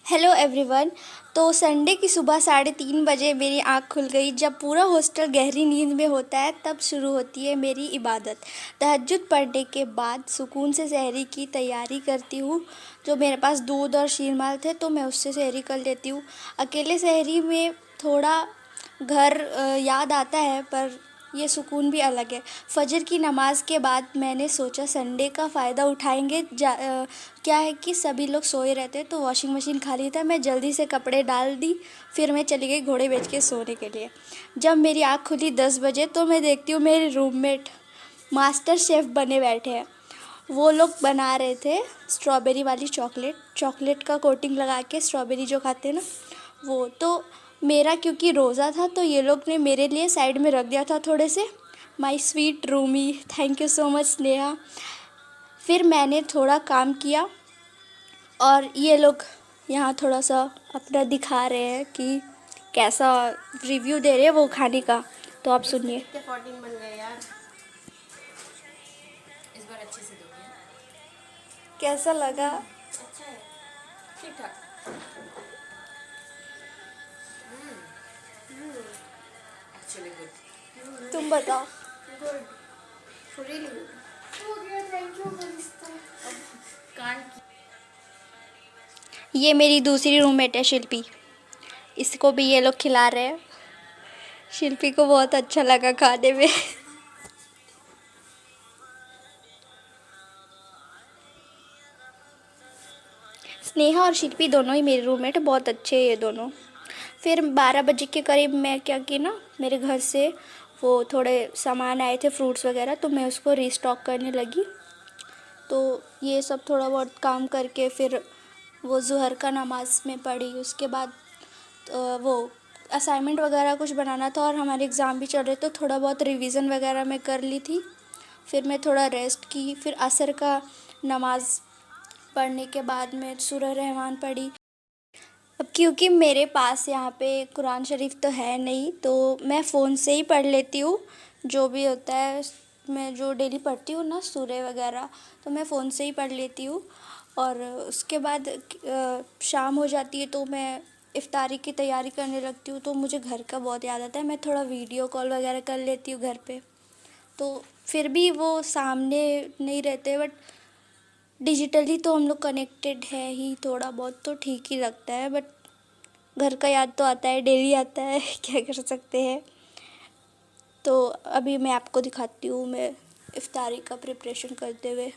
Hello everyone. तो Sunday की सुबह 3:30 बजे मेरी आँख खुल गई। जब पूरा हॉस्टल गहरी नींद में होता है तब शुरू होती है मेरी इबादत। तहज्जुद पढ़ने के बाद सुकून से सहरी की तैयारी करती हूँ। जो मेरे पास दूध और शीरमाल थे तो मैं उससे सहरी कर लेती हूँ। अकेले सहरी में थोड़ा घर याद आता है, पर ये सुकून भी अलग है। फजर की नमाज़ के बाद मैंने सोचा संडे का फ़ायदा उठाएंगे। क्या है कि सभी लोग सोए रहते तो वॉशिंग मशीन खाली था, मैं जल्दी से कपड़े डाल दी। फिर मैं चली गई घोड़े बेच के सोने के लिए। जब मेरी आँख खुली 10 बजे तो मैं देखती हूँ मेरे रूममेट मास्टर शेफ़ बने बैठे हैं। वो लोग बना रहे थे स्ट्रॉबेरी वाली चॉकलेट, चॉकलेट का कोटिंग लगा के स्ट्रॉबेरी जो खाते हैं ना, वो तो मेरा क्योंकि रोज़ा था तो ये लोग ने मेरे लिए साइड में रख दिया था थोड़े से। My sweet Rumi, thank you so much Sneha. फिर मैंने थोड़ा काम किया और ये लोग यहाँ थोड़ा सा अपना दिखा रहे हैं कि कैसा रिव्यू दे रहे हैं वो खाने का। तो आप सुनिए। कितने 14 बन गए यार। इस बार अच्छे से दोगे। कैसा लगा? अच्छा है, ठीक ठाक। Actually good. तुम बताओ। Good, really good. हो गया, थैंक यू बरिस्ता। कांट। ये मेरी दूसरी रूममेट है शिल्पी। इसको भी ये लोग खिला रहे हैं। शिल्पी को बहुत अच्छा लगा खाने में। स्नेहा और शिल्पी दोनों ही मेरे रूममेट, बहुत अच्छे हैं ये दोनों। फिर 12 बजे के करीब मैं क्या की ना, मेरे घर से वो थोड़े सामान आए थे फ्रूट्स वगैरह, तो मैं उसको रीस्टॉक करने लगी। तो ये सब थोड़ा बहुत काम करके फिर वो ज़ुहर का नमाज में पढ़ी। उसके बाद वो असाइनमेंट वगैरह कुछ बनाना था और हमारे एग्ज़ाम भी चल रहे तो थोड़ा बहुत रिवीजन वगैरह मैं कर ली थी। फिर मैं थोड़ा रेस्ट की। फिर असर का नमाज़ पढ़ने के बाद मैं सूरह रहमान पढ़ी। अब क्योंकि मेरे पास यहाँ पे कुरान शरीफ तो है नहीं, तो मैं फ़ोन से ही पढ़ लेती हूँ। जो भी होता है मैं जो डेली पढ़ती हूँ ना सूरह वगैरह, तो मैं फ़ोन से ही पढ़ लेती हूँ। और उसके बाद शाम हो जाती है तो मैं इफ्तारी की तैयारी करने लगती हूँ। तो मुझे घर का बहुत याद आता है, मैं थोड़ा वीडियो कॉल वगैरह कर लेती हूँ घर पे। तो फिर भी वो सामने नहीं रहते, बट डिजिटली तो हम लोग कनेक्टेड है ही, थोड़ा बहुत तो ठीक ही लगता है। बट घर का याद तो आता है, डेली आता है। क्या कर सकते हैं। तो अभी मैं आपको दिखाती हूँ मैं इफ्तारी का प्रिपरेशन करते हुए।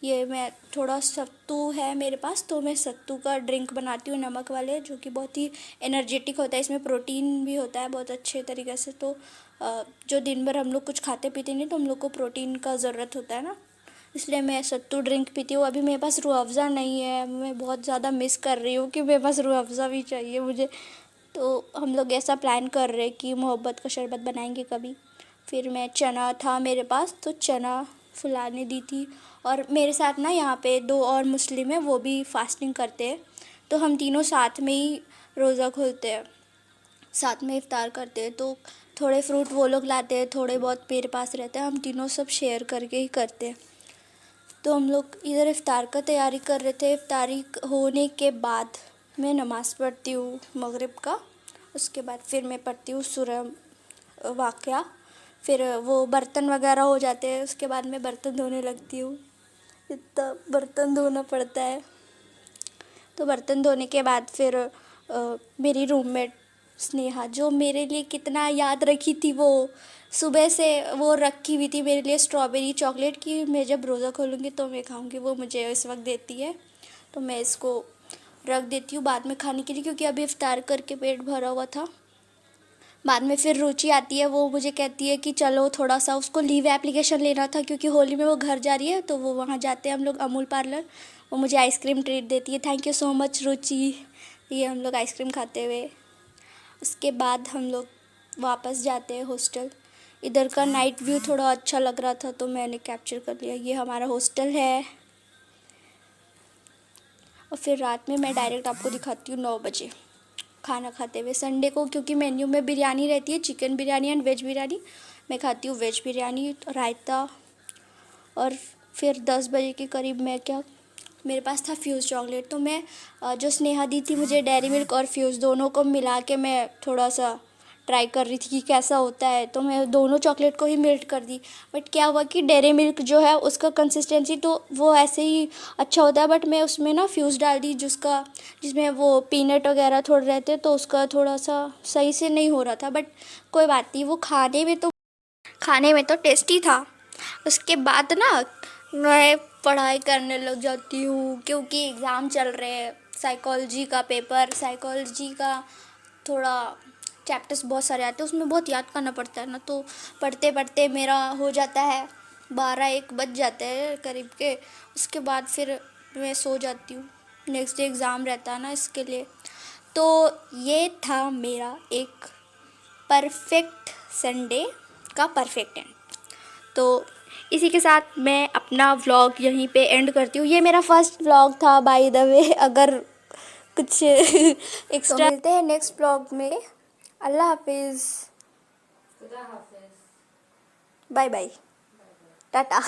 ये मैं थोड़ा सत्तू है मेरे पास, तो मैं सत्तू का ड्रिंक बनाती हूँ नमक वाले, जो कि बहुत ही एनर्जेटिक होता है। इसमें प्रोटीन भी होता है बहुत अच्छे तरीके से। तो जो दिन भर हम लोग कुछ खाते पीते नहीं तो हम लोग को प्रोटीन का ज़रूरत होता है ना, इसलिए मैं सत्तू ड्रिंक पीती हूँ। अभी मेरे पास रूह अफ़ज़ा नहीं है, मैं बहुत ज़्यादा मिस कर रही हूँ कि मेरे पास रूह अफ़ज़ा भी चाहिए मुझे। तो हम लोग ऐसा प्लान कर रहे हैं कि मोहब्बत का शरबत बनाएंगे कभी। फिर मैं चना था मेरे पास तो चना फुलाने दी थी। और मेरे साथ ना यहाँ पे 2 और मुस्लिम हैं, वो भी फास्टिंग करते हैं। तो हम तीनों साथ में ही रोज़ा खोलते हैं, साथ में इफ़्तार करते हैं। तो थोड़े फ्रूट वो लोग लाते हैं, थोड़े बहुत मेरे पास रहते हैं, हम तीनों सब शेयर करके ही करते हैं। तो हम लोग इधर इफ़्तार का तैयारी कर रहे थे। इफ़्तारी होने के बाद मैं नमाज़ पढ़ती हूँ मगरिब का। उसके बाद फिर मैं पढ़ती हूँ सूरह वाक़या। फिर वो बर्तन वगैरह हो जाते हैं, उसके बाद मैं बर्तन धोने लगती हूँ। इतना बर्तन धोना पड़ता है। तो बर्तन धोने के बाद फिर मेरी रूममेट स्नेहा, जो मेरे लिए कितना याद रखी थी, वो सुबह से वो रखी हुई थी मेरे लिए स्ट्रॉबेरी चॉकलेट की, मैं जब रोज़ा खोलूँगी तो मैं खाऊँगी, वो मुझे इस वक्त देती है। तो मैं इसको रख देती हूँ बाद में खाने के लिए, क्योंकि अभी इफ़्तार करके पेट भरा हुआ था। बाद में फिर रुचि आती है, वो मुझे कहती है कि चलो थोड़ा सा, उसको लीव एप्लीकेशन लेना था क्योंकि होली में वो घर जा रही है, तो वो वहाँ जाते हैं हम लोग अमूल पार्लर। वो मुझे आइसक्रीम ट्रीट देती है। थैंक यू सो मच रुचि। ये हम लोग आइसक्रीम खाते हुए उसके बाद हम लोग वापस जाते हैं हॉस्टल। इधर का नाइट व्यू थोड़ा अच्छा लग रहा था तो मैंने कैप्चर कर लिया। ये हमारा हॉस्टल है। और फिर रात में मैं डायरेक्ट आपको दिखाती हूँ 9 बजे खाना खाते हुए। संडे को क्योंकि मेन्यू में बिरयानी रहती है, chicken biryani and veg biryani. मैं खाती हूँ वेज बिरयानी, रायता। और फिर 10 बजे के करीब मैं क्या मेरे पास था फ्यूज़ चॉकलेट, तो मैं जो स्नेहा दी थी मुझे डेयरी मिल्क और फ्यूज़ दोनों को मिला के मैं थोड़ा सा ट्राई कर रही थी कि कैसा होता है, तो मैं दोनों चॉकलेट को ही मेल्ट कर दी। बट क्या हुआ कि डेयरी मिल्क जो है उसका कंसिस्टेंसी तो वो ऐसे ही अच्छा होता है, बट मैं उसमें ना फ्यूज़ डाल दी जिसमें वो पीनट वगैरह थोड़े रहते, तो उसका थोड़ा सा सही से नहीं हो रहा था। बट कोई बात नहीं, वो खाने में तो टेस्टी था। उसके बाद ना मैं पढ़ाई करने लग जाती हूँ क्योंकि एग्ज़ाम चल रहे हैं, साइकोलॉजी का थोड़ा चैप्टर्स बहुत सारे आते हैं, उसमें बहुत याद करना पड़ता है ना, तो पढ़ते पढ़ते मेरा हो जाता है 12-1 बज जाते हैं करीब के। उसके बाद फिर मैं सो जाती हूँ, नेक्स्ट डे एग्ज़ाम रहता है ना, इसके लिए। तो ये था मेरा एक परफेक्ट संडे का परफेक्ट एंड। तो इसी के साथ मैं अपना व्लॉग यहीं पे एंड करती हूँ। ये मेरा फर्स्ट व्लॉग था बाय द वे, अगर कुछ एक्स्ट्रा तो मिलते हैं नेक्स्ट व्लॉग में। अल्लाह हाफिज़, खुदा हाफिज। Bye bye, Tata.